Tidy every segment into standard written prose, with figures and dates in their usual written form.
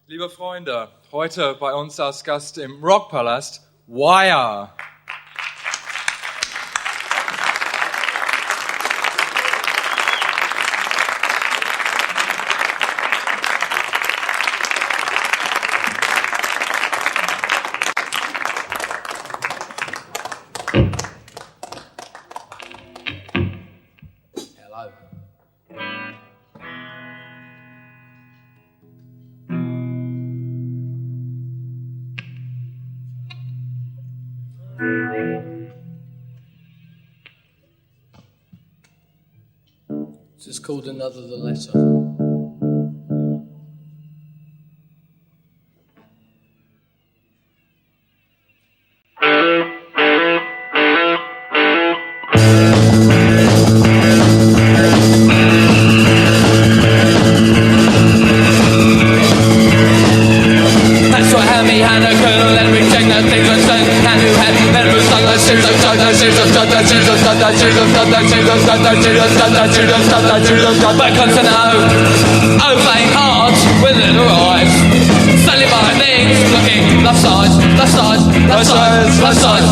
Liebe Freunde, heute bei uns als Gast im Rockpalast, Wire. Hello. This is called Another the Letter. But comes to know, playing hard with little eyes, standing by things, looking left side, left side, left side, left side.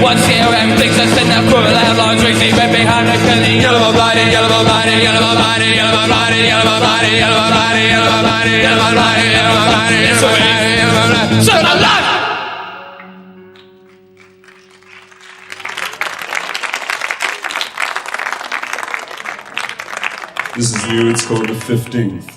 Once here and things are sitting there, cruel headlines, we see red behind the curtain. Yellow body, yellow body, yellow body, yellow body, yellow body, yellow body, yellow body, yellow body, yellow body, it's away, so my life. This is new, it's called The 15th.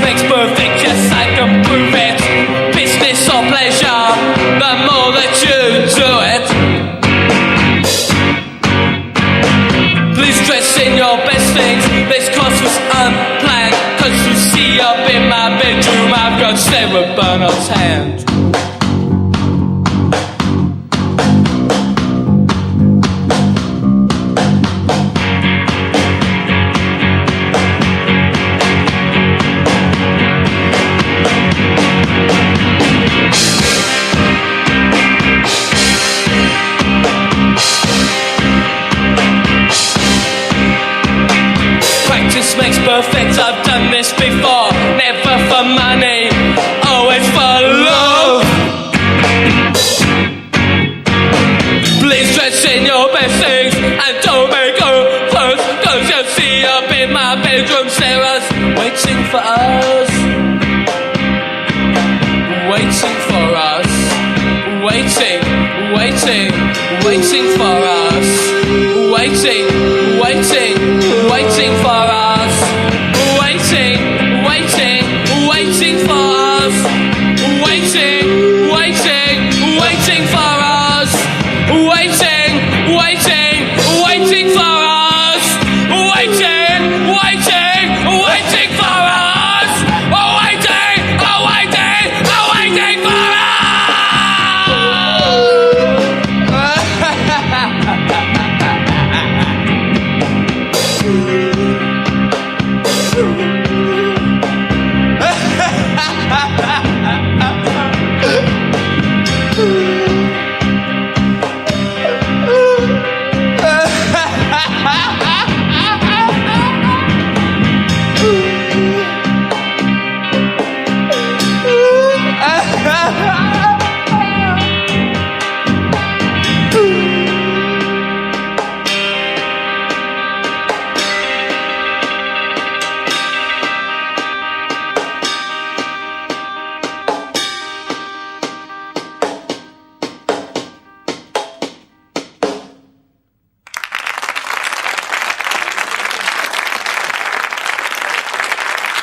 Makes perfect, yes I can prove it. Business or pleasure, the more that you waiting, waiting for us. Waiting, waiting, waiting for us. Waiting, waiting, waiting for us. Waiting, waiting, waiting for us. Waiting, waiting, waiting for us. Waiting, waiting, waiting for us. Waiting, waiting, waiting for us.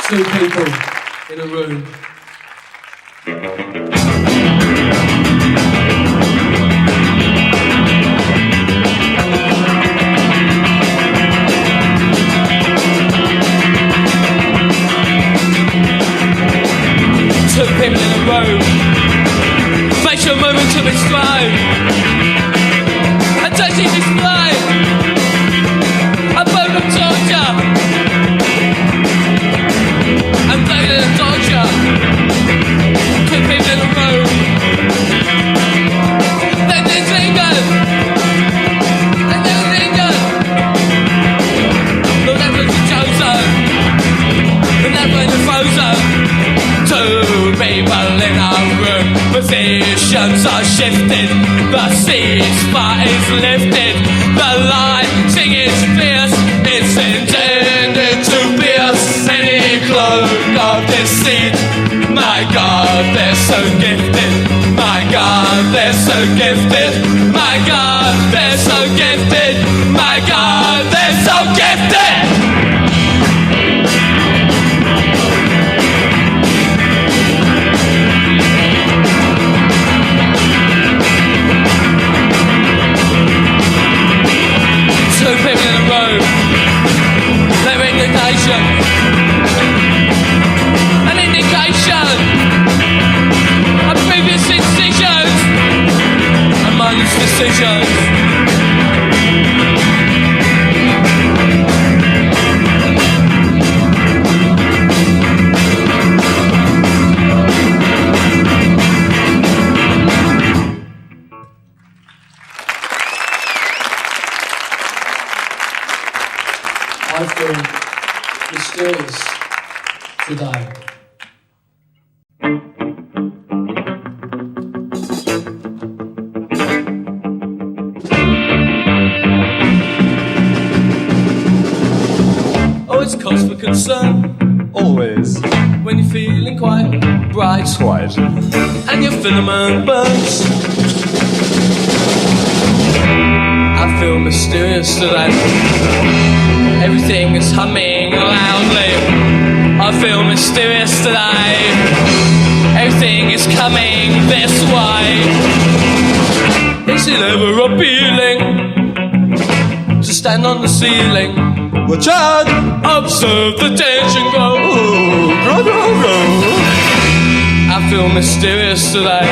Two people in a room. Two people in a room. Facial movement to its throne. A touchy display. A boat of torture. I'm playing in a torture. Two people in a room. Then there's England. And there's England. The levels are chosen. The levels are frozen. Two people in a room. Positions are shifted. The ceasefire is lifted. The lighting is fierce. It's intended to pierce any cloak of deceit. My God, they're so gifted. My God, they're so gifted. My God, they're so gifted. My God, they're so gifted. Two people in a row. Their indignation. An indication of previous decisions and mindless decisions. I feel mysterious today. Oh, it's cause for concern Always. when you're feeling quite bright Quite. and your filament burns. I feel mysterious today. Everything is humming loudly. I feel mysterious today. Everything is coming this way. Is it ever appealing to stand on the ceiling? Watch out! Observe the tension grow. Grow, grow, grow. I feel mysterious today.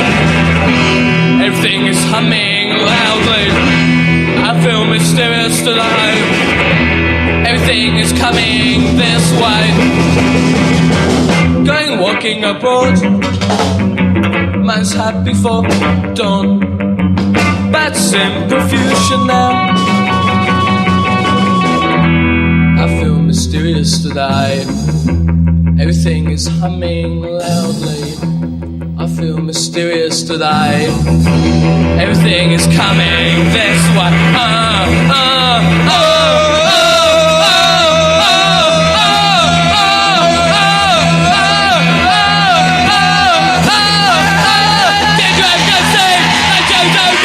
Everything is humming loudly. I feel mysterious today. Everything is coming this way. Going walking abroad. Man's had before dawn. Bats in profusion now. I feel mysterious today. Everything is humming loudly. I feel mysterious today. Everything is coming this way. Did you ever see a Gotobed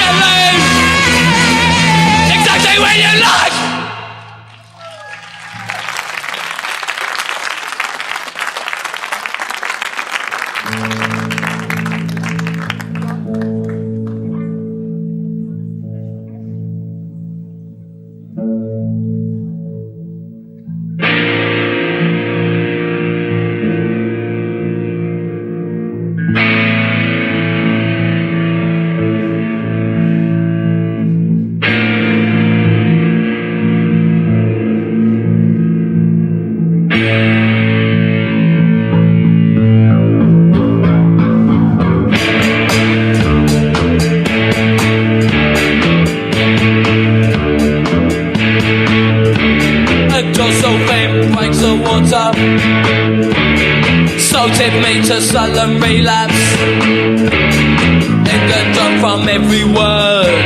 and relapse, and get drunk from every word.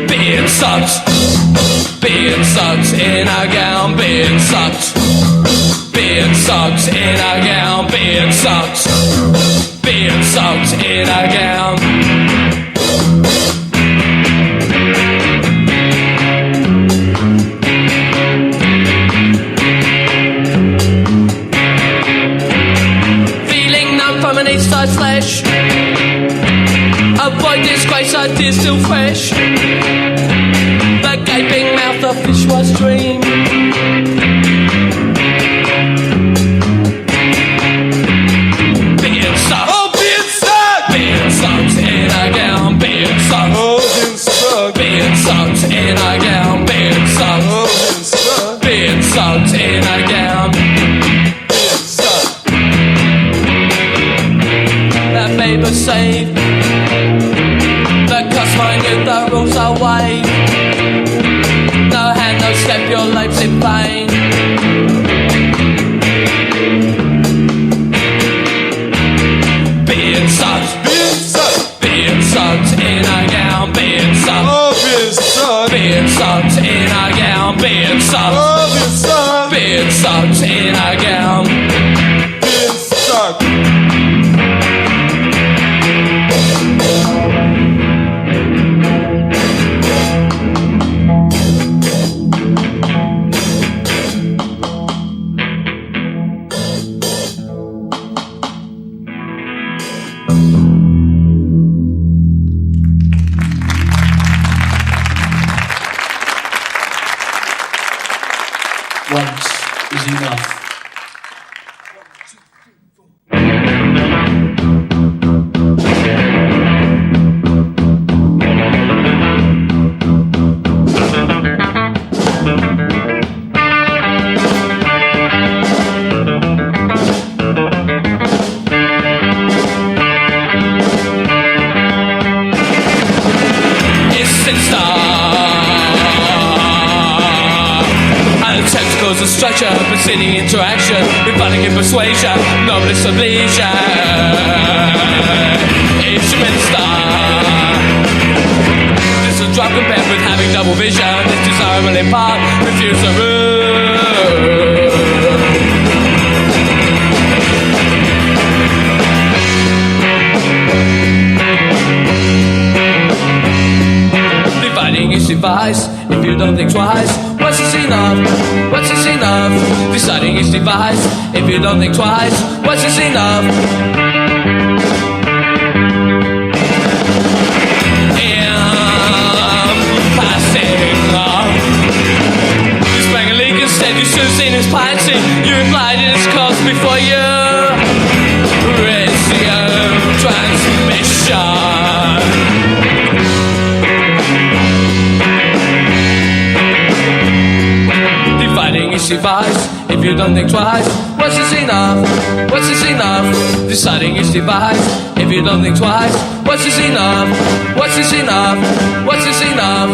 Being sucked in a gown, being sucked in a gown, being sucked in a gown. Feeling numb from an east-side flesh, avoid disgrace, ideas still fresh. The gaping mouth of fish was dream. Being sucked, oh, being sucked, being sucked in a gown, being sucked, oh, being sucked, being sucked in a gown, being sucked, oh, being sucked in a gown, being sucked. That babe was saved. The cost minute, the rules are waived. No hand, no step, your life's in vain. Being sucked in a gown, being sucked, oh, being sucked in a gown, being sucked, oh, being sucked in a gown, being sucked. Once is enough. A structure, preceding interaction, rebutting in persuasion, noblest of leisure. Instrumental. This is a drug compared with having double vision. It's desirable in part, refuse the rule. Dividing is device, if you don't think twice. What's this enough? What's this enough? Deciding is device, if you don't think twice. What's this enough? Passing off. He's playing a league instead, you should have seen his piety. You implied in his cause before you resume transmission. Dividing is device, if you don't think twice. What's this enough? What's this enough? Deciding is device, if you don't think twice. What's this enough? What's this enough? What's this enough?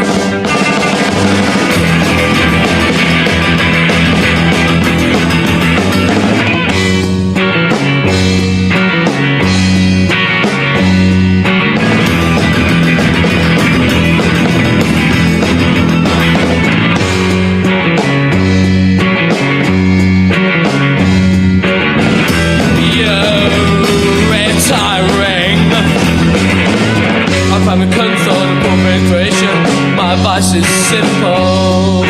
I'm a console of corporation. My advice is simple.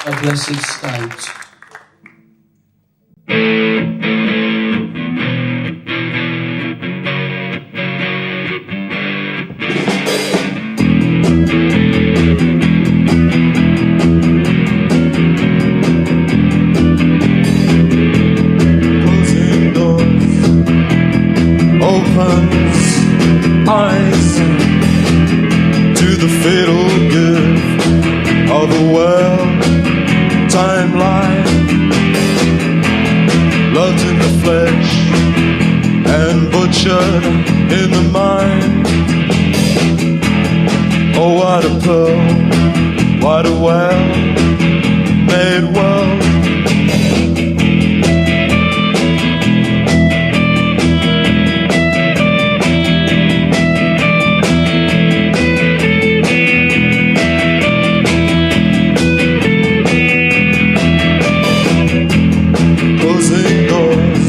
A blessed state. opens eyes to the fatal gift of the world timeline, loved in the flesh and butchered in the mind. Oh, what a pearl, what a well-made world. Closing doors,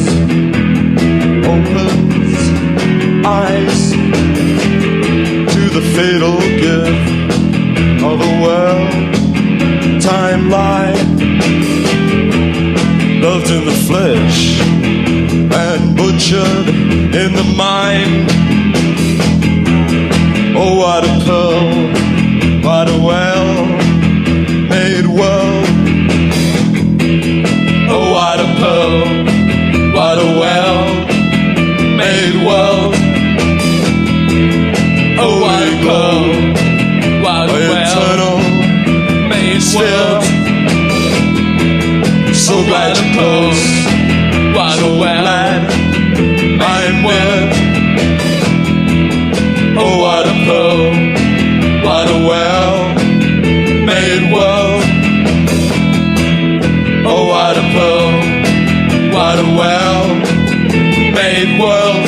opens eyes to the fatal gift of a world timeline, loved in the flesh and butchered in the mind. Oh, what a pearl, what a well-made world. Oh, what a pearl, what a well-made world. Oh, what a pearl, what a well-made world. So glad you're close, what a well-made world. Oh, what a pearl, what a well-made world. Oh, what a pearl, what a well-made world.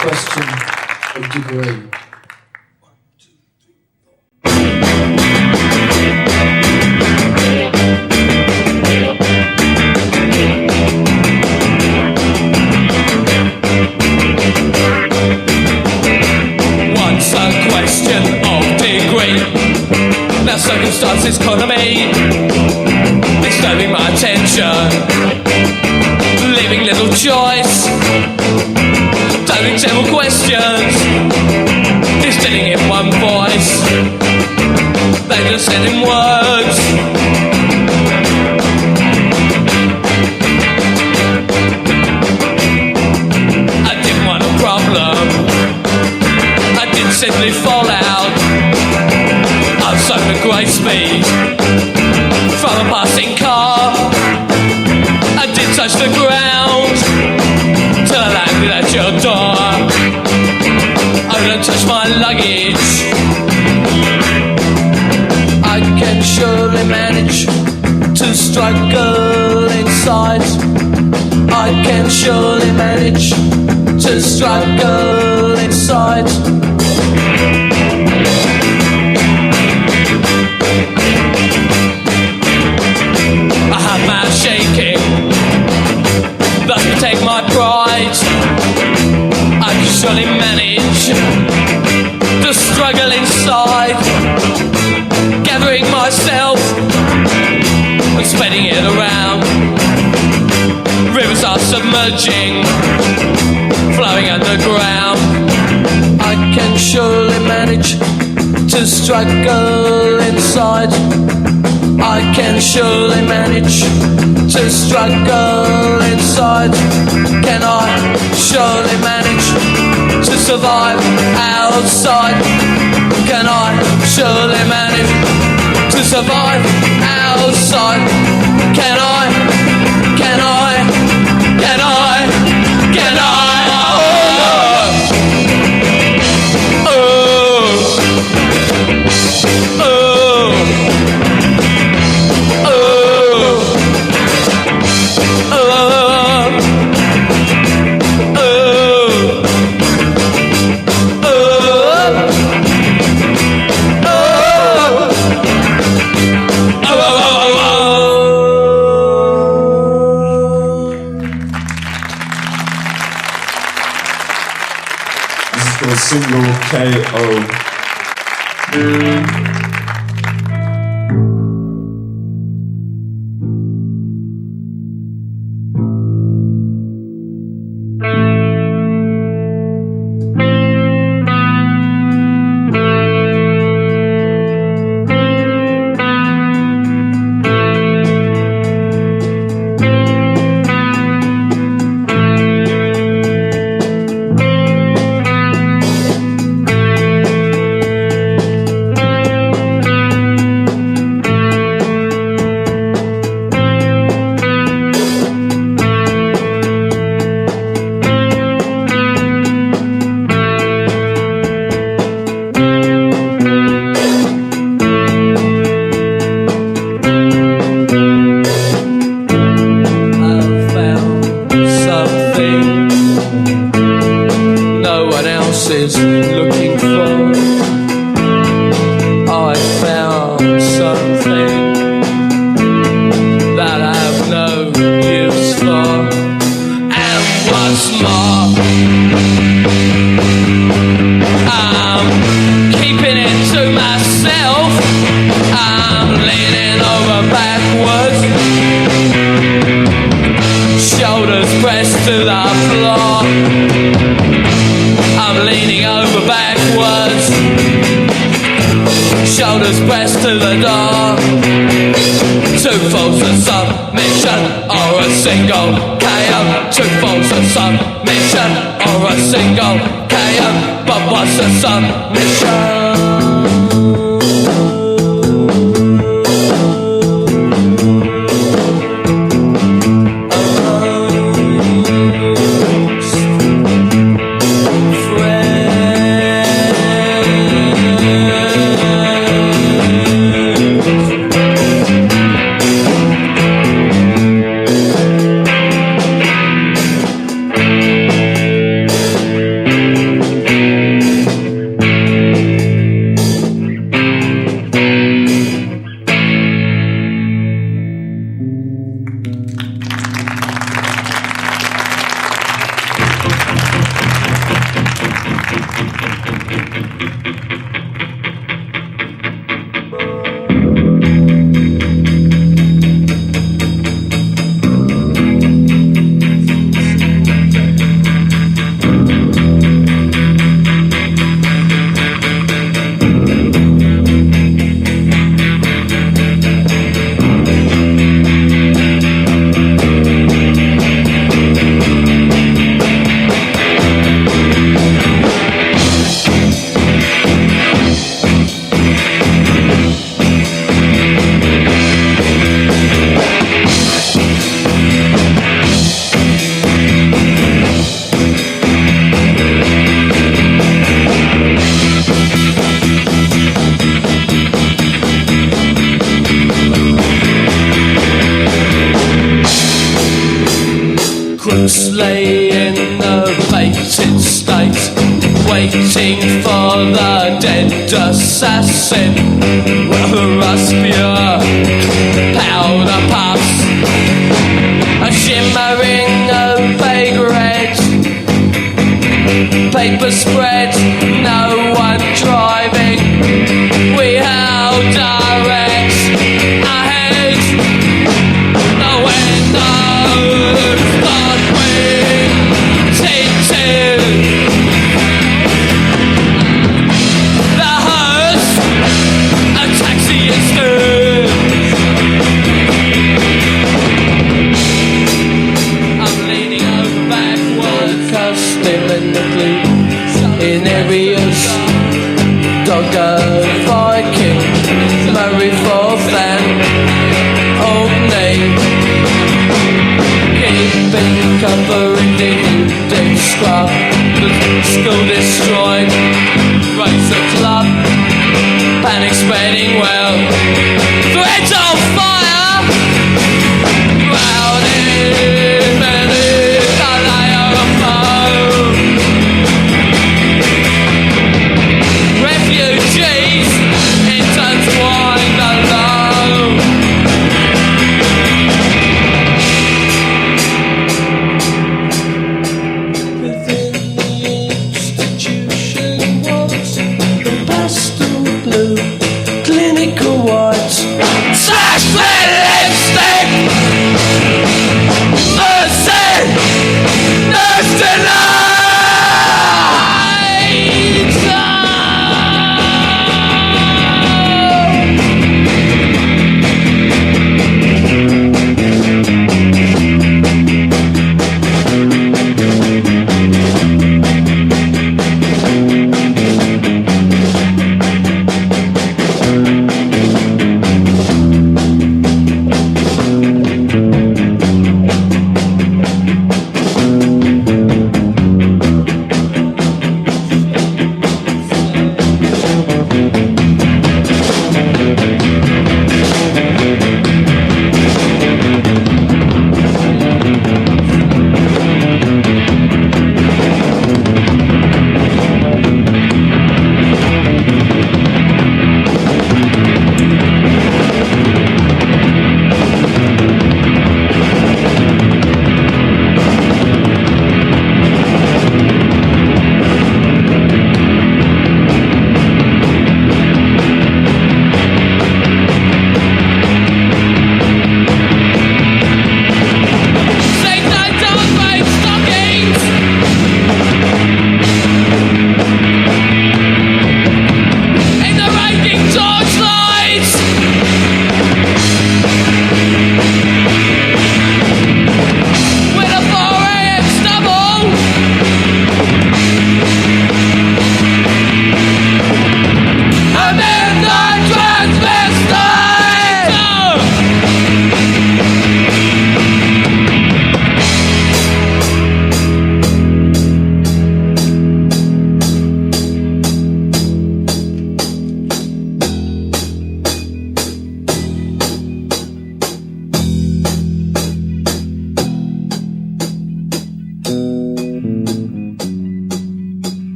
Question of degree. Once a question of degree. Now circumstances economy disturbing my attention, leaving little choice. Doubting several questions, distilling in one voice. They just said in words. I didn't want a problem, I didn't simply fall out. I've sown at great speed from a passing car. I did touch the ground till I landed at your door. I don't touch my luggage. I can surely manage to struggle inside. I can surely manage to struggle inside. I have mouth shaking, thus protect my pride. I can surely manage to struggle inside, gathering myself and spreading it around. Rivers are submerging, flowing underground. I can surely manage to struggle inside. I can surely manage to struggle inside. Can I surely manage to survive outside? Can I surely manage to survive outside? Can I? Can I? Can I? Can I? Oh! Oh! Oh! K-O. Lay in a fated state, waiting for the dead assassin. Rust pure powder puffs, a shimmering of vague red. Paper spread, no one driving. We held direct ahead. The windows thought we tinted. The hearse, a taxi instead. I'm leaning over backwards, custom in the blue, in areas, Dogger, Viking, Murray, Forth and Old Name. Keeping cover in the dead scrub, the school destroyed, Razor Club, panic spreading well, threads on fire, drowning beneath a layer of foam. Refugees intertwined alone. Within the institution once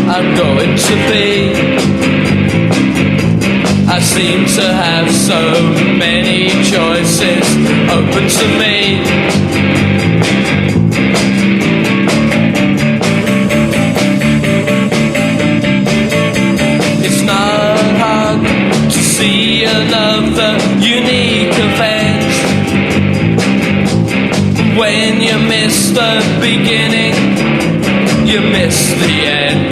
I'm going to be. I seem to have so many choices open to me. It's not hard to see another unique event when you miss the beginning, you miss the end.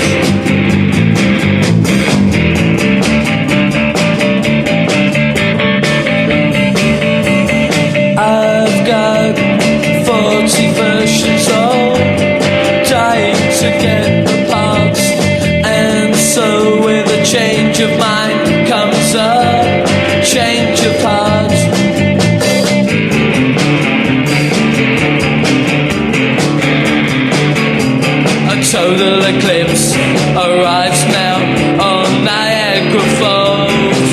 I've got 40 versions all dying to get the parts, and so with a change of mind comes a change of heart. Total eclipse arrives now on Niagara Falls.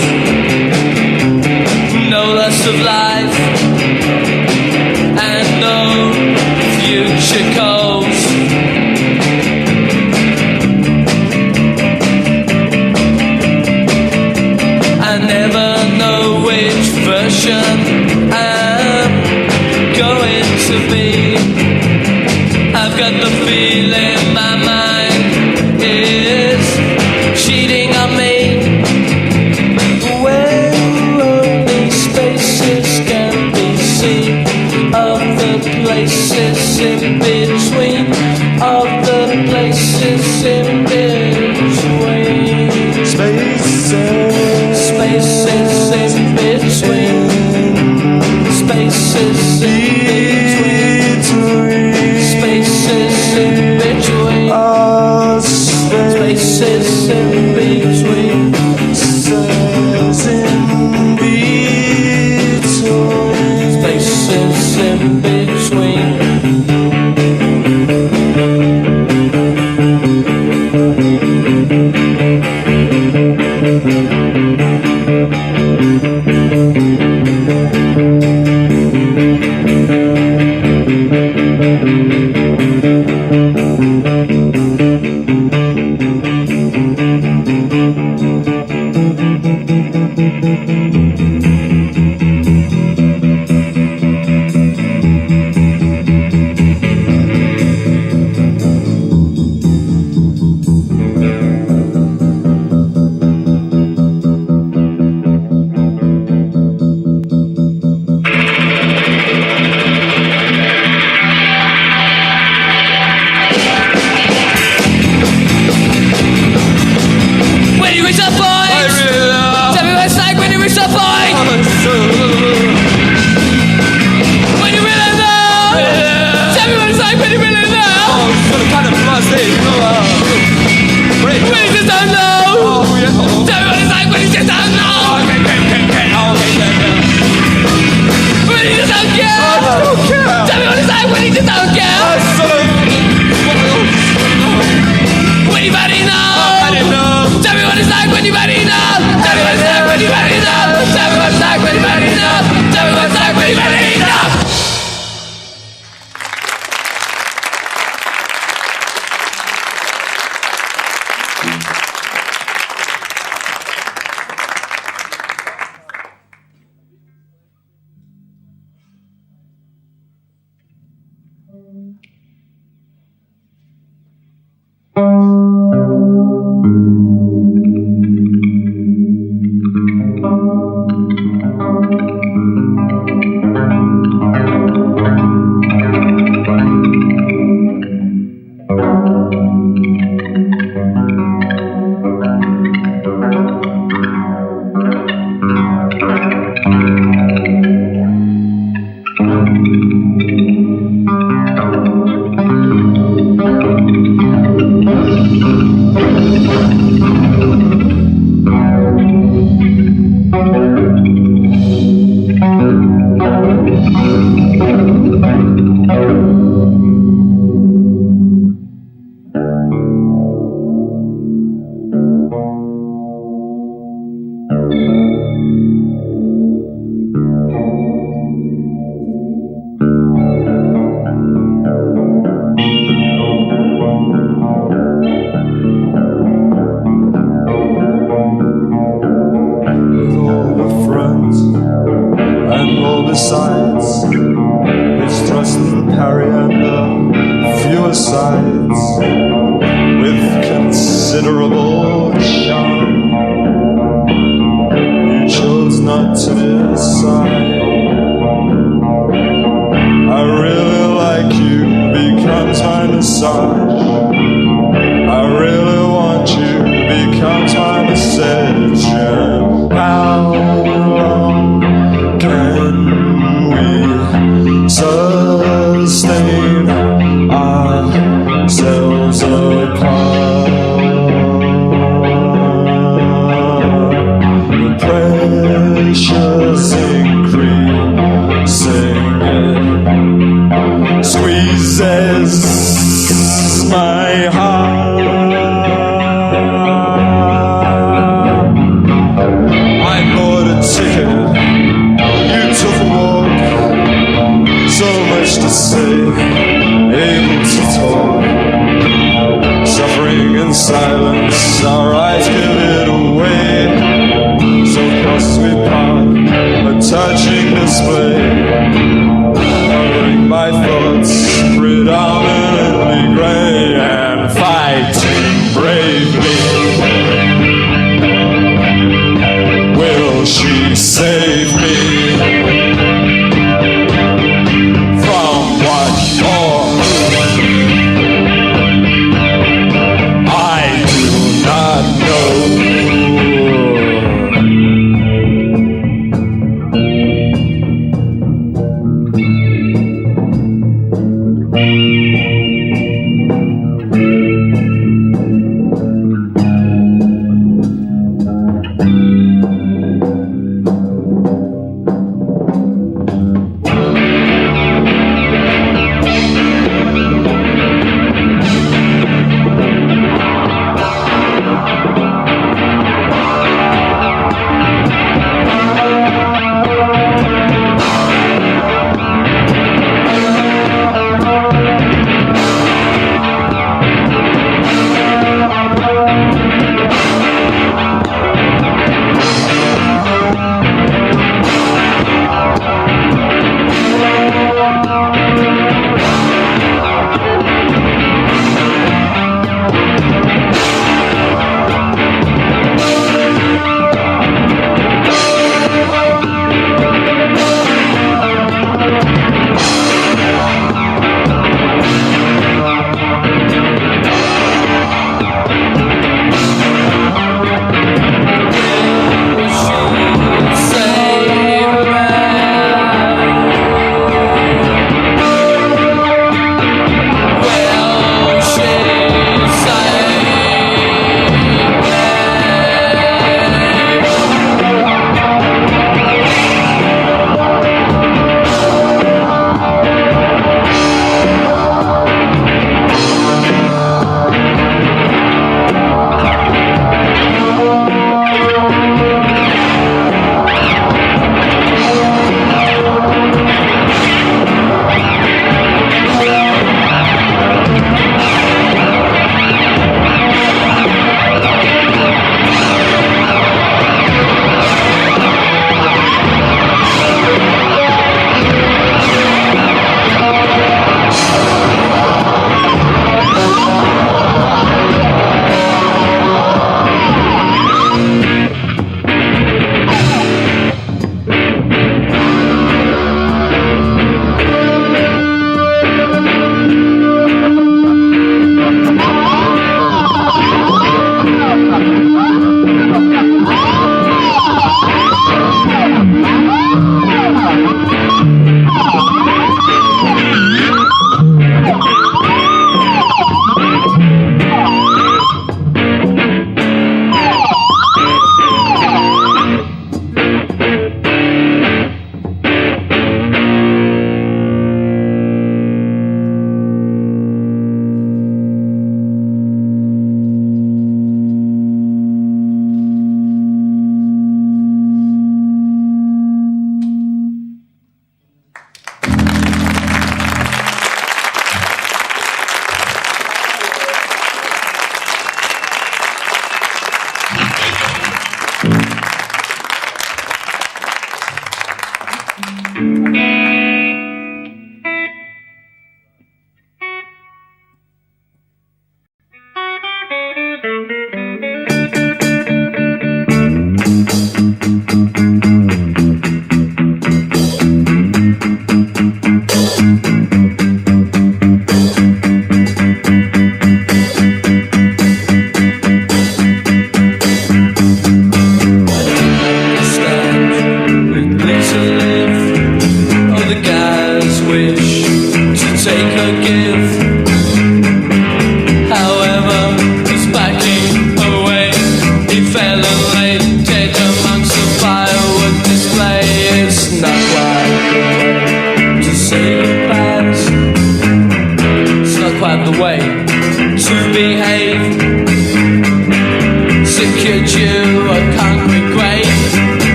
No loss of life and no future calls. I never know which version I'm going to be. I've got the feeling my mind is cheating on me, where only spaces can be seen of the places in between, of the places in between, spaces in between.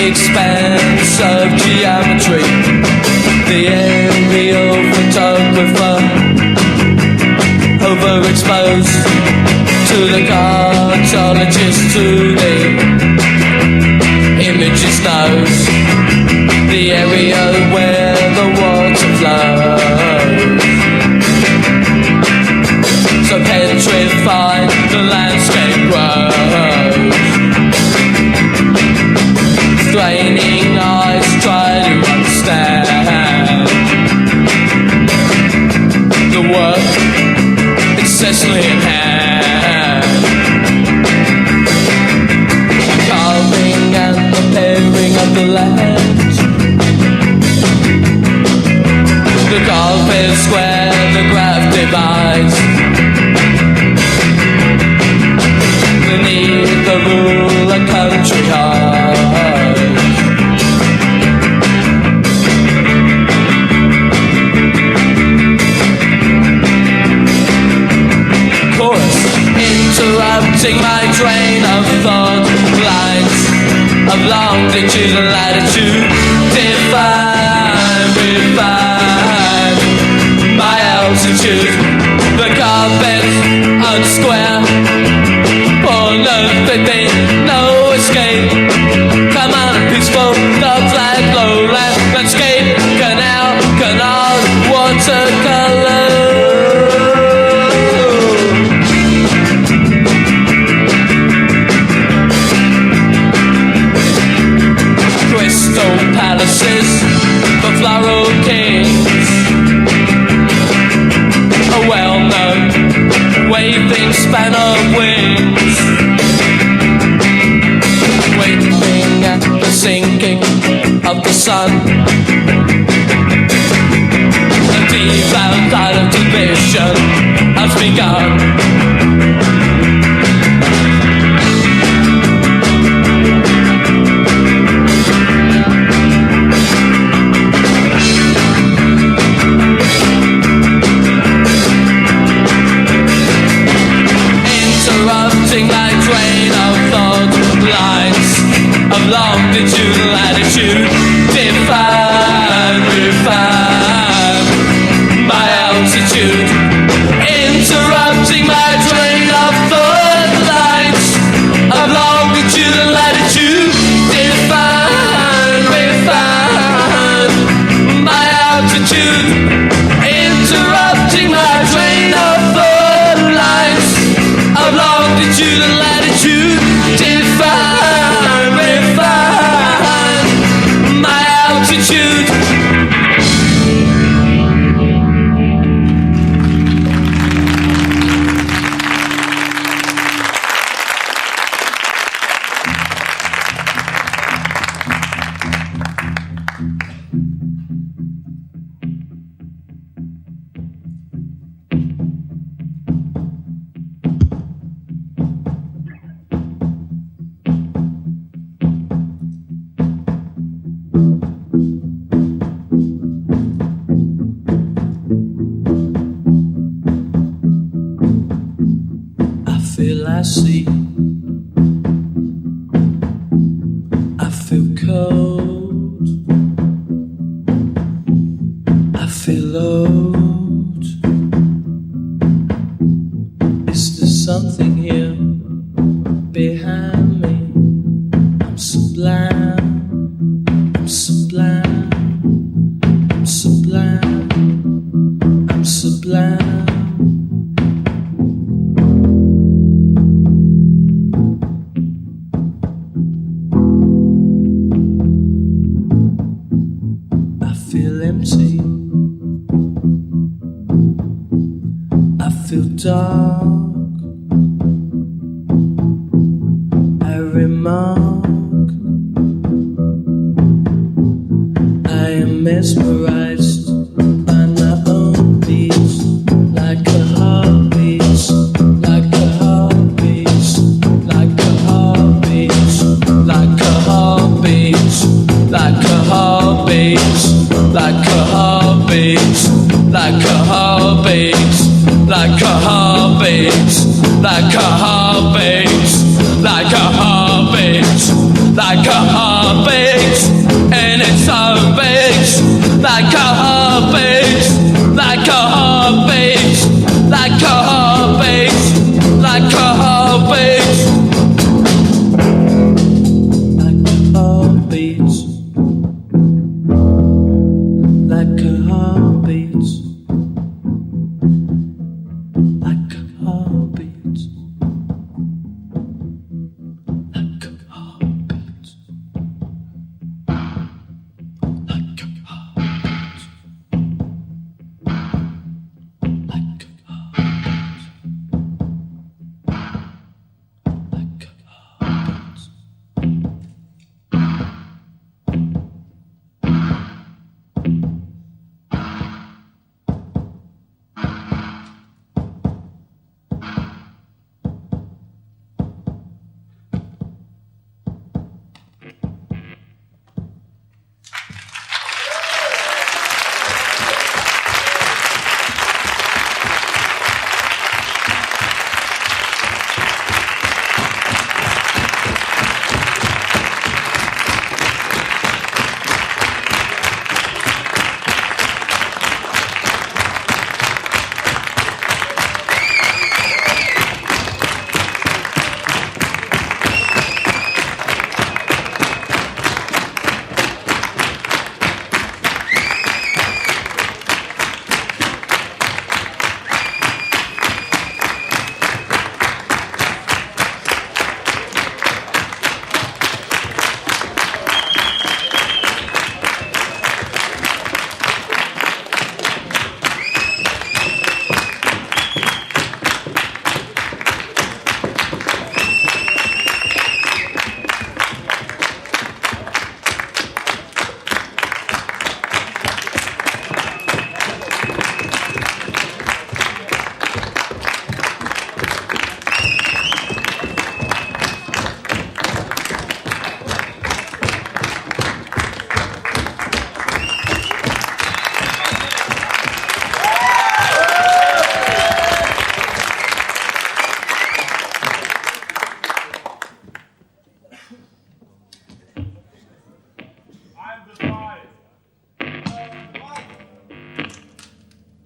Expanse of geometry. knows the area where the water flows. So petrified the landscape grows. Straining eyes try to understand the work incessantly in hand. The carving and the pairing of the land. The carpet square, the graph divides. Beneath the rule, a country hides. Chorus, interrupting my train of thought. Lines of longitude and latitude. Define, refine my altitude. The carpet's unsquare. Born of 15, no escape. Come on, peaceful, dogs like lowland. Landscape, canal, watercolor. Crystal palaces for floral kings. A well-known waving span of wings. Waiting at the sinking of the sun. A deep outside of division has begun. Interrupting my train of thought. Lines of longitude and latitude. Define, refine my altitude. Interrupting my train of thought. Lines of longitude and latitude. Define, refine my altitude. Interrupting my train of thought. Lines of longitude and latitude. Define, refine my altitude. I see. I feel cold. I feel old. Is there something here behind me? I'm sublime. I'm sublime. I'm sublime. I'm sublime. Dark, I remark, I am mesmerized by my own beats, like a heartbeat, like a heartbeat, like a heartbeat, like a heartbeat, like a heartbeat, like a heartbeat, like a heartbeat. Like a heartbeat, like a heartbeat, like a heartbeat, like a heartbeat, and it's so beat, like a heartbeat, like a heartbeat, like a heartbeat, like a heartbeat, like a heartbeat.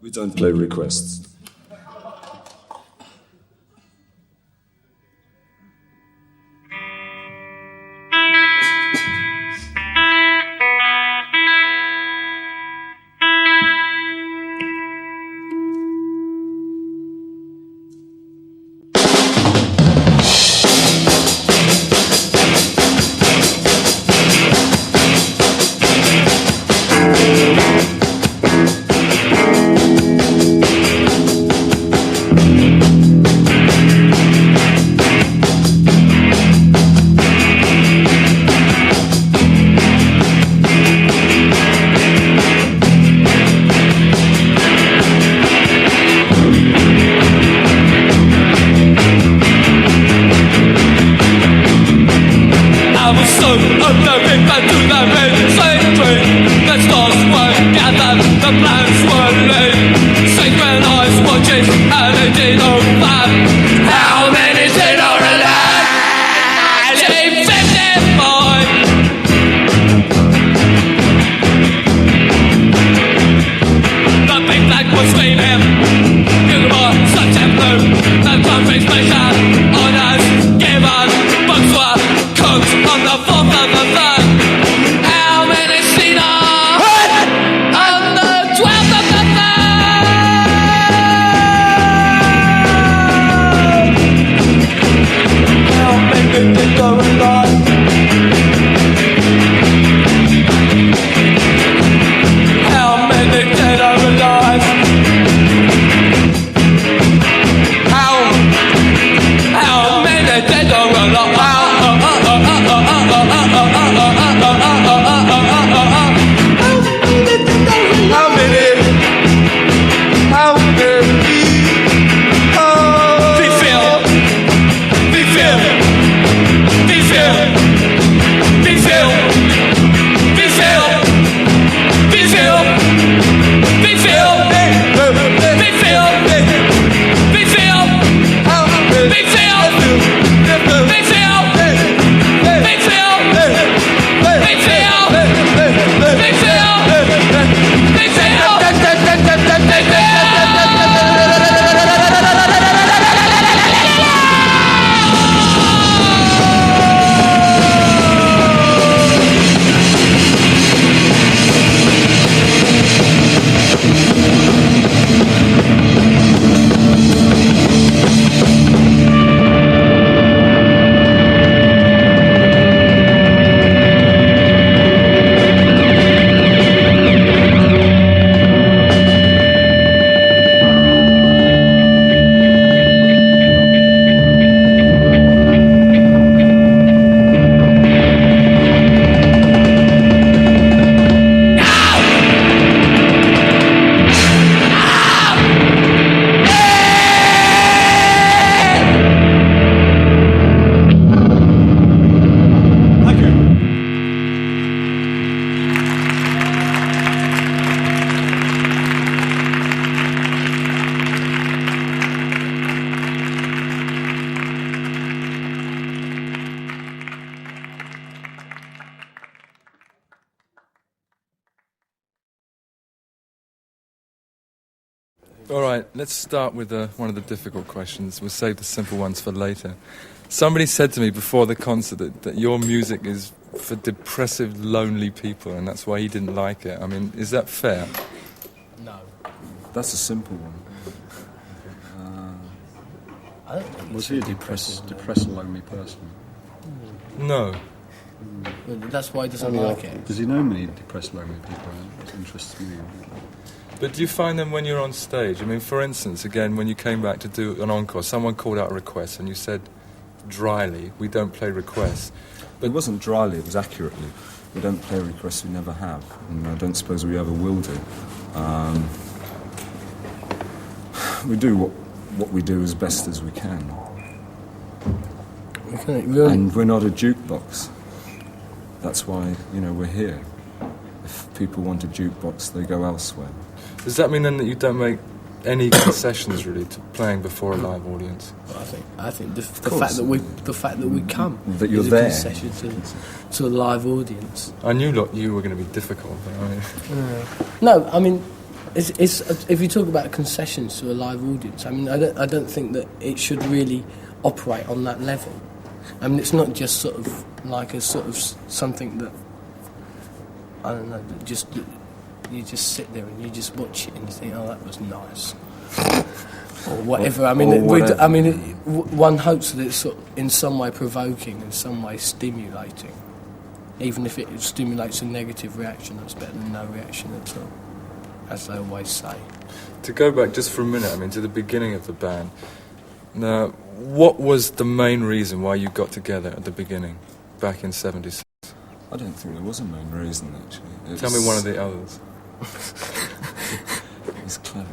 We don't play requests. All right, let's start with one of the difficult questions. We'll save the simple ones for later. Somebody said to me before the concert that your music is for depressive, lonely people, and that's why he didn't like it. I mean, is that fair? No. That's a simple one. I don't think Was he a depressed, lonely person? No. But that's why he doesn't like it. Does he know many depressed, lonely people? It interests me. But do you find them when you're on stage? I mean, for instance, again, when you came back to do an encore, someone called out a request and you said dryly, we don't play requests. But it wasn't dryly, it was accurately. We don't play requests, we never have. And I don't suppose we ever will do. We do what we do as best as we can. And we're not a jukebox. That's why, we're here. If people want a jukebox, they go elsewhere. Does that mean then that you don't make any concessions really to playing before a live audience? Well, I think the fact that we come that you're is a there concession to a live audience. I knew you were going to be difficult, but No, I mean, it's if you talk about concessions to a live audience, I mean, I don't think that it should really operate on that level. I mean, it's not just sort of like a sort of something that, I don't know, that just you just sit there and you just watch it and you think, oh, that was nice, or whatever. I mean, one hopes that it's sort of in some way provoking, in some way stimulating. Even if it stimulates a negative reaction, that's better than no reaction at all, as they always say. To go back just for a minute, I mean, to the beginning of the band. Now, what was the main reason why you got together at the beginning, back in '76? I don't think there was a main reason, actually. Tell me one of the others. It's clever.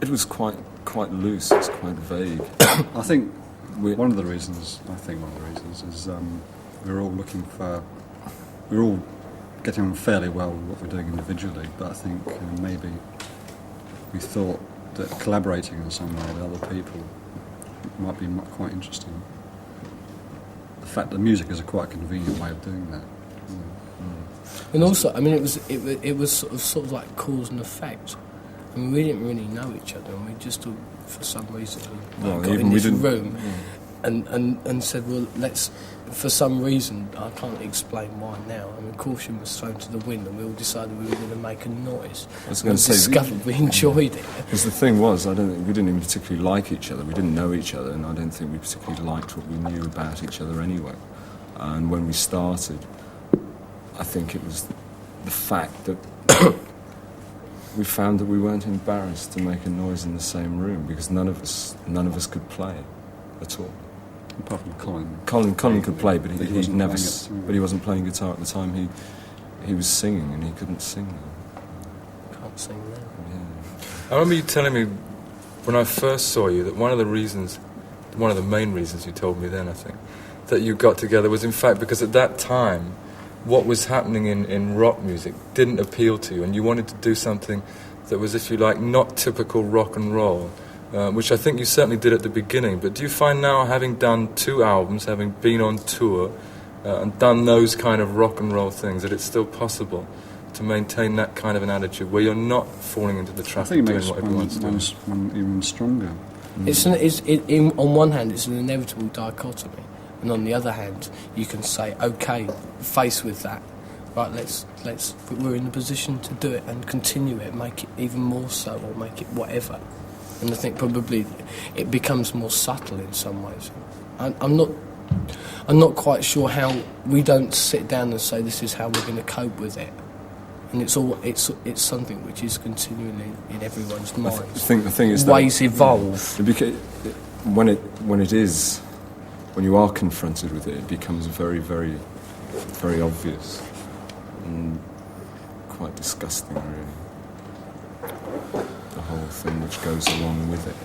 It was quite loose. It's quite vague. I think one of the reasons is we're all getting on fairly well with what we're doing individually, but I think maybe we thought that collaborating in some way with other people might be quite interesting. The fact that music is a quite convenient way of doing that. And also, I mean, it was sort of like cause and effect. I mean, we didn't really know each other, and we just, for some reason, got in this room and said, well, let's. For some reason, I can't explain why now. I mean, caution was thrown to the wind, and we all decided we were going to make a noise. I was going to say, discovered we enjoyed it. Because the thing was, we didn't even particularly like each other. We didn't know each other, and I don't think we particularly liked what we knew about each other anyway. And when we started, I think it was the fact that we found that we weren't embarrassed to make a noise in the same room, because none of us could play at all. Apart from Colin. Colin could play, but he wasn't playing guitar at the time. He was singing, and he couldn't sing now. Can't sing now. I remember you telling me when I first saw you that one of the main reasons you told me then, I think, that you got together was in fact because at that time what was happening in rock music didn't appeal to you, and you wanted to do something that was, if you like, not typical rock and roll, which I think you certainly did at the beginning. But do you find now, having done 2 albums, having been on tour, and done those kind of rock and roll things, that it's still possible to maintain that kind of an attitude where you're not falling into the trap of doing what everyone's doing? I think it makes one even stronger. On one hand, it's an inevitable dichotomy, and on the other hand, you can say, okay, faced with that, right, we're in a position to do it and continue it, make it even more so, or make it whatever. And I think probably it becomes more subtle in some ways. I'm not quite sure how we don't sit down and say this is how we're going to cope with it. And it's something which is continually in everyone's mind. I think the thing is ways evolve. When you are confronted with it, it becomes very, very, very obvious and quite disgusting, really. The whole thing which goes along with it.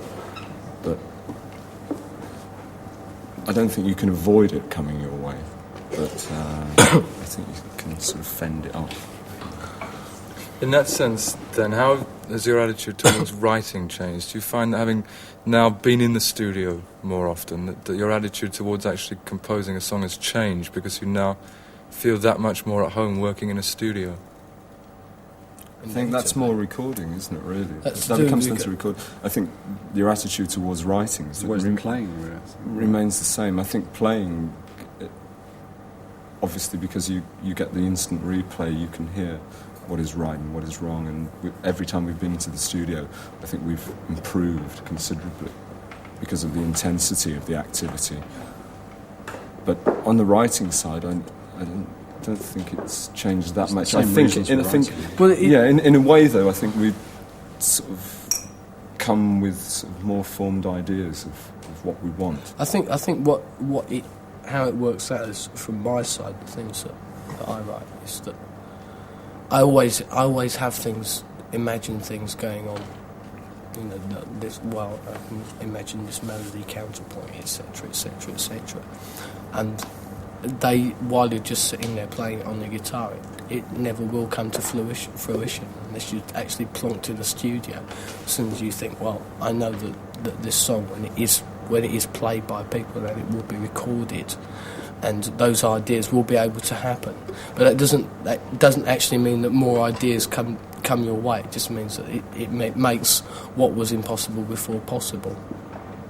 But I don't think you can avoid it coming your way. But I think you can sort of fend it off. In that sense, then, how has your attitude towards writing changed? Do you find that, having now been in the studio more often, that your attitude towards actually composing a song has changed because you now feel that much more at home working in a studio? I think that's more recording, isn't it, really? That becomes down to record. I think your attitude towards writing remains the same. I think playing, obviously, because you get the instant replay, you can hear what is right and what is wrong, and every time we've been into the studio, I think we've improved considerably because of the intensity of the activity. But on the writing side, I don't think it's changed that much. In a way, though, I think we've sort of come with sort of more formed ideas of what we want. I think how it works out is, from my side, the things that I write is that I always have imagine things going on. You know, I can imagine this melody, counterpoint, etc., etc., etc. And while you're just sitting there playing it on the guitar, it never will come to fruition unless you actually plonk to the studio. As soon as you think, well, I know that this song, when it is played by people, then it will be recorded, and those ideas will be able to happen. But that doesn't actually mean that more ideas come your way. It just means that it makes what was impossible before possible.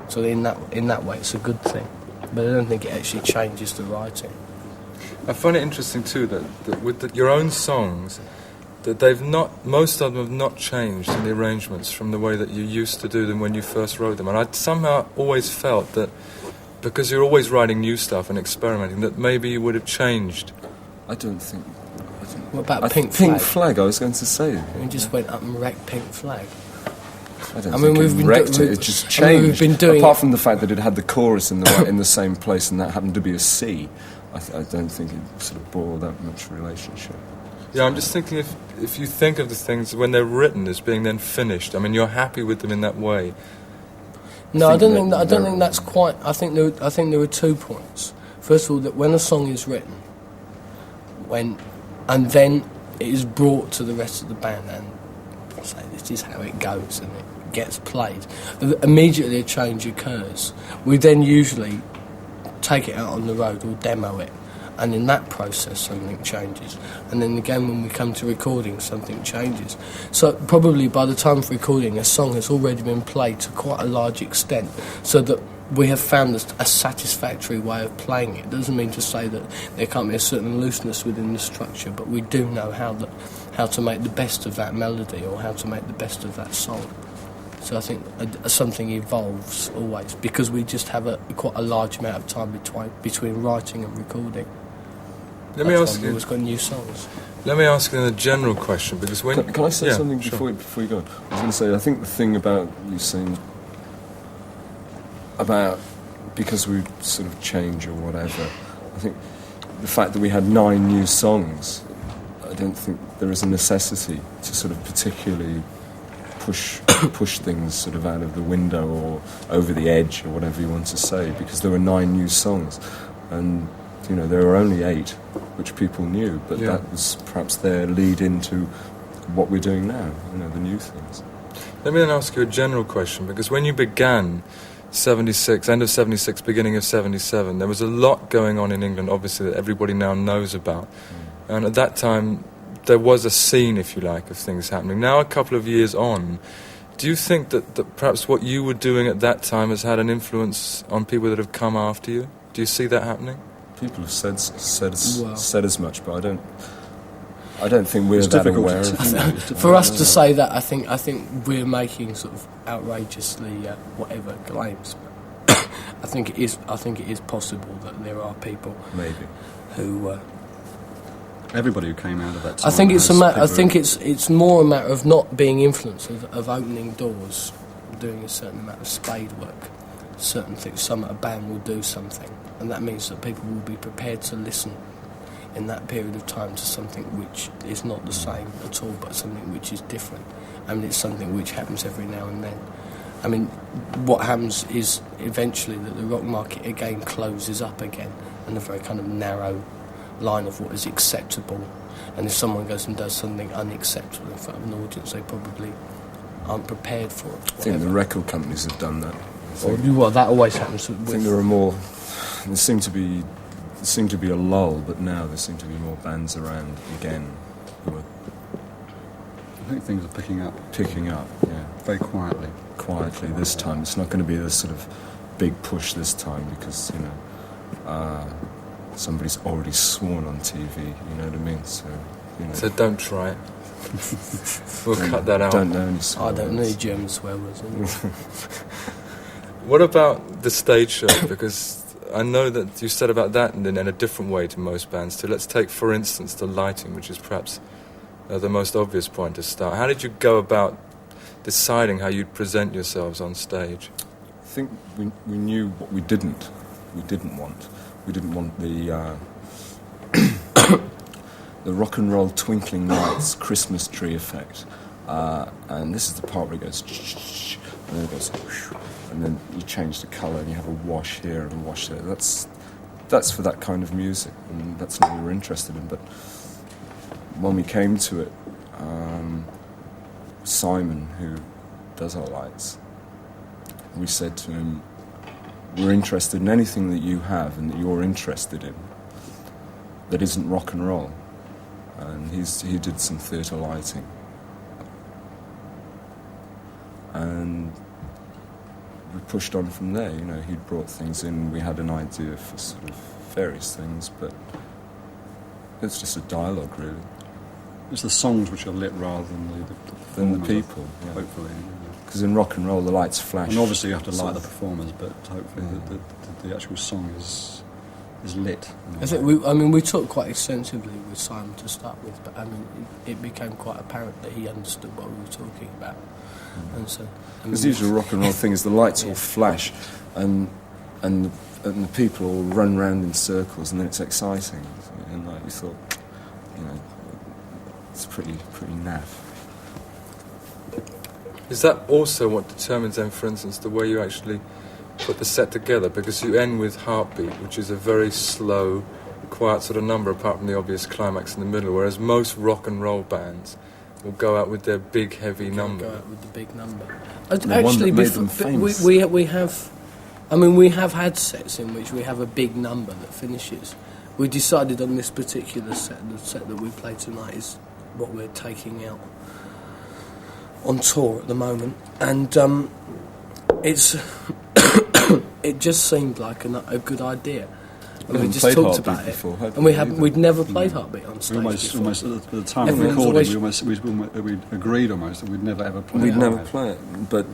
So in that way, it's a good thing. But I don't think it actually changes the writing. I find it interesting too that with your own songs, that most of them have not changed in the arrangements from the way that you used to do them when you first wrote them. And I somehow always felt that because you're always writing new stuff and experimenting, that maybe you would have changed. I don't think. What about Pink Flag? Pink Flag, I was going to say. We just went up and wrecked Pink Flag. I don't think it wrecked it. It just changed. We've been doing apart from the fact that it had the chorus in the same place, and that happened to be a C. I don't think it sort of bore that much relationship. Yeah, I'm just thinking if you think of the things when they're written as being then finished, I mean, you're happy with them in that way. No, I don't think that's quite. I think there are 2 points. First of all, that when a song is written, and then it is brought to the rest of the band, and say this is how it goes, and it gets played. Immediately a change occurs. We then usually take it out on the road or demo it, and in that process something changes. And then again when we come to recording, something changes. So probably by the time of recording, a song has already been played to quite a large extent, so that we have found a satisfactory way of playing it. It doesn't mean to say that there can't be a certain looseness within the structure, but we do know how to make the best of that melody, or how to make the best of that song. So I think something evolves always, because we just have quite a large amount of time between writing and recording. Let me ask you. We've always got new songs. Let me ask you a general question, because when Can I say something sure. before you go on? I was going to say, I think the thing about you saying about because we sort of change or whatever, I think the fact that we had 9 new songs, I don't think there is a necessity to sort of particularly push things sort of out of the window or over the edge or whatever you want to say, because there were 9 new songs, and there were only 8 which people knew, but that was perhaps their lead into what we're doing now, the new things. Let me then ask you a general question, because when you began 76, end of 76, beginning of 77, there was a lot going on in England, obviously, that everybody now knows about. And at that time, there was a scene, if you like, of things happening. Now, a couple of years on, do you think that perhaps what you were doing at that time has had an influence on people that have come after you? Do you see that happening? People have said as much, but I don't think we're that aware of it. For us to say that, I think we're making sort of outrageously whatever claims. I think it is possible that there are people maybe who. Everybody who came out of that time. I think it's more a matter of not being influenced, of opening doors, doing a certain amount of spade work, certain things. A band will do something, and that means that people will be prepared to listen in that period of time to something which is not the same at all, but something which is different. I mean, it's something which happens every now and then. I mean, what happens is eventually that the rock market again closes up again, and a very kind of narrow line of what is acceptable. And if someone goes and does something unacceptable in front of an audience, they probably aren't prepared for it. I think the record companies have done that. Well, that always happens. I think there are more. There seemed to be a lull, but now there seem to be more bands around again. I think things are picking up. Yeah. Very quietly. Quietly this time. It's not going to be this sort of big push this time, because somebody's already sworn on TV. You know what I mean? So don't try it. We'll cut that out. Don't know any swear I don't know words. any German swear words. What about the stage show? Because I know that you said about that in a different way to most bands too. Let's take, for instance, the lighting, which is perhaps the most obvious point to start. How did you go about deciding how you'd present yourselves on stage? I think we knew what we didn't want. We didn't want the the rock and roll twinkling lights Christmas tree effect. And this is the part where it goes and then it goes, and then you change the colour and you have a wash here and a wash there. That's that's for that kind of music, and that's what we were interested in. But when we came to it, Simon, who does our lights, we said to him, we're interested in anything that you have and that you're interested in that isn't rock and roll. And he did some theatre lighting. And we pushed on from there. You know, he'd brought things in. We had an idea for sort of various things, but it's just a dialogue, really. It's the songs which are lit rather than the people, yeah. Hopefully. Because in rock and roll, the lights flash. And obviously you have to light the performers, but hopefully the actual song is lit. I think we talked quite extensively with Simon to start with, but it became quite apparent that he understood what we were talking about. And so, because the usual rock and roll thing is the lights all flash, and the people all run round in circles, and then it's exciting. And like we thought, you know, it's pretty naff. Is that also what determines then, for instance, the way you actually put the set together? Because you end with Heartbeat, which is a very slow, quiet sort of number, apart from the obvious climax in the middle, whereas most rock and roll bands will go out with their big, heavy number. Go out with the big number. Actually, we have had sets in which we have a big number that finishes. We decided on this particular set, the set that we play tonight is what we're taking out on tour at the moment, and it's it just seemed like a good idea. And we just talked about it before, and we'd never played Heartbeat on stage before. Almost at the time of recording, we agreed almost that we'd never ever play it. We'd never play it, but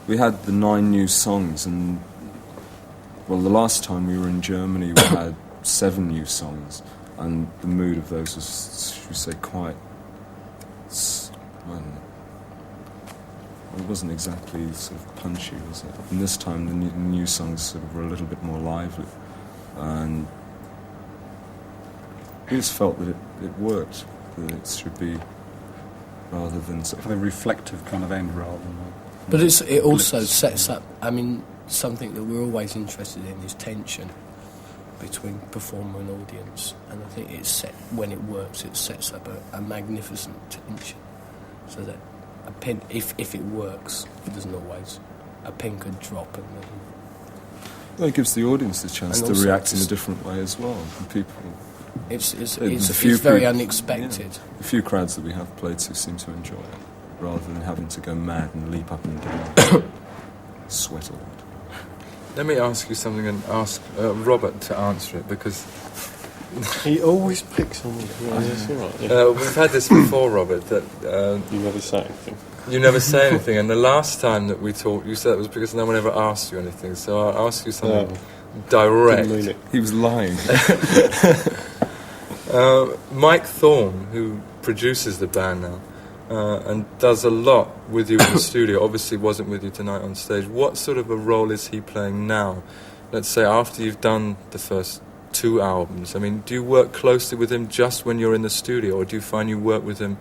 we had the 9 new songs, and well, the last time we were in Germany we had 7 new songs, and the mood of those was, should we say, quite, well, it wasn't exactly sort of punchy, was it? And this time the new songs sort of were a little bit more lively, and we just felt that it worked, that it should be, rather than sort of a reflective kind of end rather than... But it also sets up, something that we're always interested in is tension between performer and audience, and I think when it works, it sets up a magnificent tension, so that a pin, if it works, it doesn't always, a pin could drop and then... Well, it gives the audience the chance to react in a different way as well. And people, it's very unexpected. Yeah, the few crowds that we have played to seem to enjoy it, rather than having to go mad and leap up and down, sweat a lot. Let me ask you something and ask Robert to answer it, because... He always picks on me. Yeah. We've had this before, Robert, that... you never say anything. You never say anything, and the last time that we talked, you said it was because no one ever asked you anything, so I'll ask you something direct. Didn't mean it. He was lying. Mike Thorne, who produces the band now, and does a lot with you in the studio, obviously wasn't with you tonight on stage. What sort of a role is he playing now? Let's say after you've done the first 2 albums. I mean, do you work closely with him just when you're in the studio, or do you find you work with him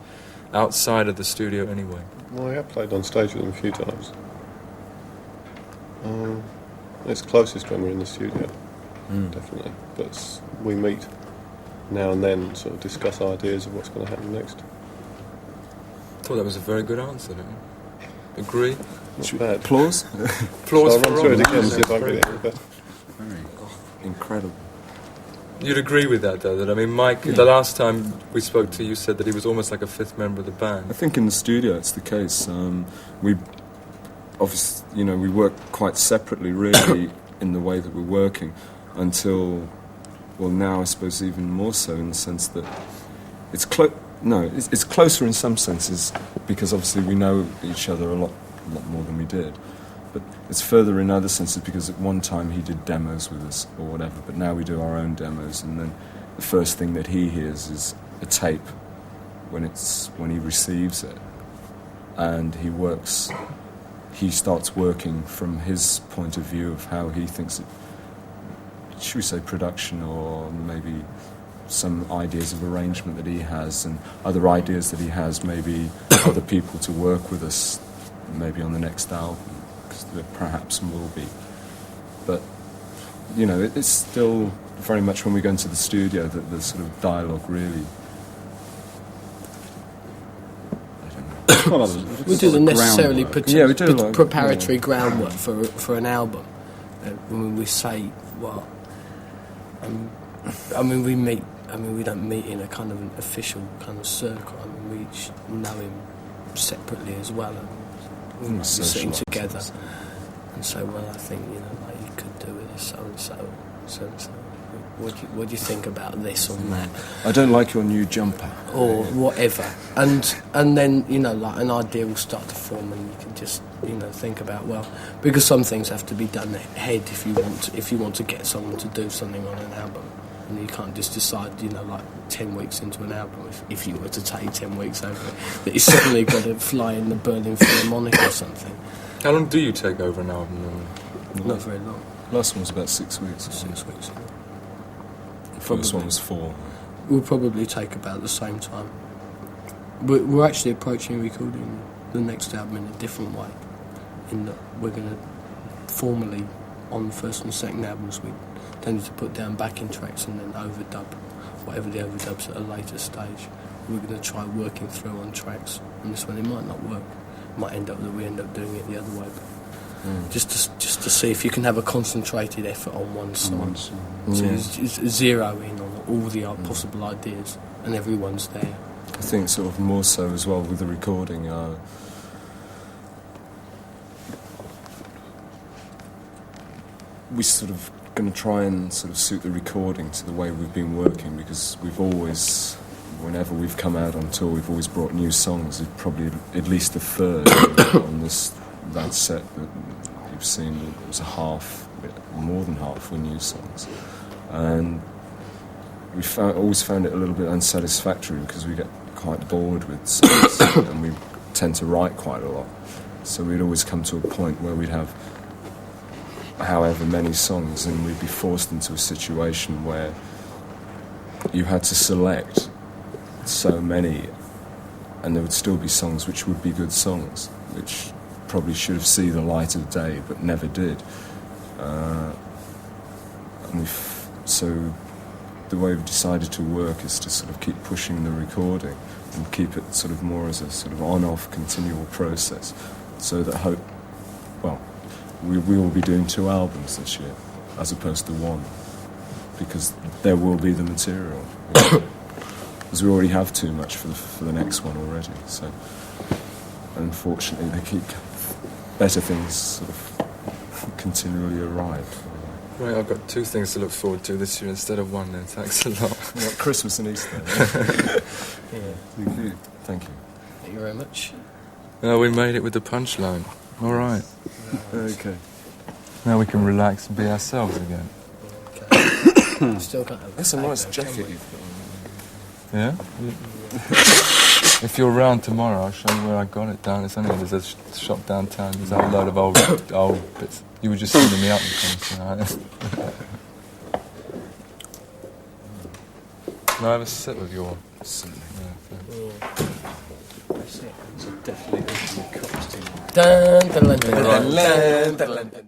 outside of the studio anyway? Well, I have played on stage with him a few times. It's closest when we're in the studio, definitely. But we meet now and then, sort of discuss ideas of what's going to happen next. I thought that was a very good answer, don't you? Agree? Not bad. Applause? Applause I'll for run through it Robert. again and see if I can get it any better. Incredible. You'd agree with that, though, that, I mean, Mike, the last time we spoke to you, said that he was almost like a fifth member of the band. I think in the studio it's the case. We obviously, we work quite separately, really, in the way that we're working, until, well, now I suppose even more so, in the sense that it's it's closer in some senses, because obviously we know each other a lot more than we did. But it's further in other senses, because at one time he did demos with us or whatever, but now we do our own demos, and then the first thing that he hears is a tape when he receives it, and he starts working from his point of view of how he thinks it, should we say production, or maybe some ideas of arrangement that he has, and other ideas that he has, maybe other people to work with us, maybe on the next album. There perhaps will be, but you know, it's still very much when we go into the studio that the sort of dialogue really. We do the necessarily groundwork. preparatory groundwork for an album. When we say, well, I mean, we meet. I mean, we don't meet in a kind of an official kind of circle. I mean, we each know him separately as well, and we might be sitting together and say, well, I think, you know, like, you could do with this so and so. What do you think about this or that? I don't like your new jumper. Or whatever. And then, you know, like an idea will start to form, and you can just, you know, think about, well, because some things have to be done ahead if you want to get someone to do something on an album. And you can't just decide, you know, like 10 weeks into an album, if you were to take 10 weeks over it, that you suddenly got to fly in the Berlin Philharmonic or something. How long do you take over an album? Not very long. Last one was about 6 weeks. 6 weeks. The first one was 4. We'll probably take about the same time. We're actually approaching recording the next album in a different way, in that we're going to formally, on the first and second albums, we tended to put down backing tracks and then overdub whatever the overdubs at a later stage. We're going to try working through on tracks, and this one it might not work. It might end up that we end up doing it the other way. Just to see if you can have a concentrated effort on one song. So zero in on all the possible ideas, and everyone's there. I think sort of more so as well with the recording. We sort of going to try and sort of suit the recording to the way we've been working, because we've always, whenever we've come out on tour, we've always brought new songs. Probably at least a third on that set that you've seen. It was a half, more than half were new songs, and we always found it a little bit unsatisfactory because we get quite bored with songs and we tend to write quite a lot. So we'd always come to a point where we'd have however many songs, and we'd be forced into a situation where you had to select so many, and there would still be songs which would be good songs, which probably should have seen the light of day but never did. So the way we've decided to work is to sort of keep pushing the recording and keep it sort of more as a sort of on-off continual process, so that we will be doing 2 albums this year as opposed to 1, because there will be the material. Because we already have too much for the next one already. So unfortunately, better things sort of continually arrive. Right, I've got 2 things to look forward to this year instead of 1 then. Thanks a lot. Well, Christmas and Easter. Yeah. Thank you. Thank you. Thank you very much. We made it with the punchline. All right. Okay. Now we can relax and be ourselves again. Okay. Still got That's a nice jacket you've got on. Yeah? If you're around tomorrow, I'll show you where I got it down. There's a shop downtown. There's a load of old bits. You were just sending me up the Can I have a sip of your... Certainly. That's it. It's definitely a costume. Dun, dun, dun, dun, dun, dun, dun, dun.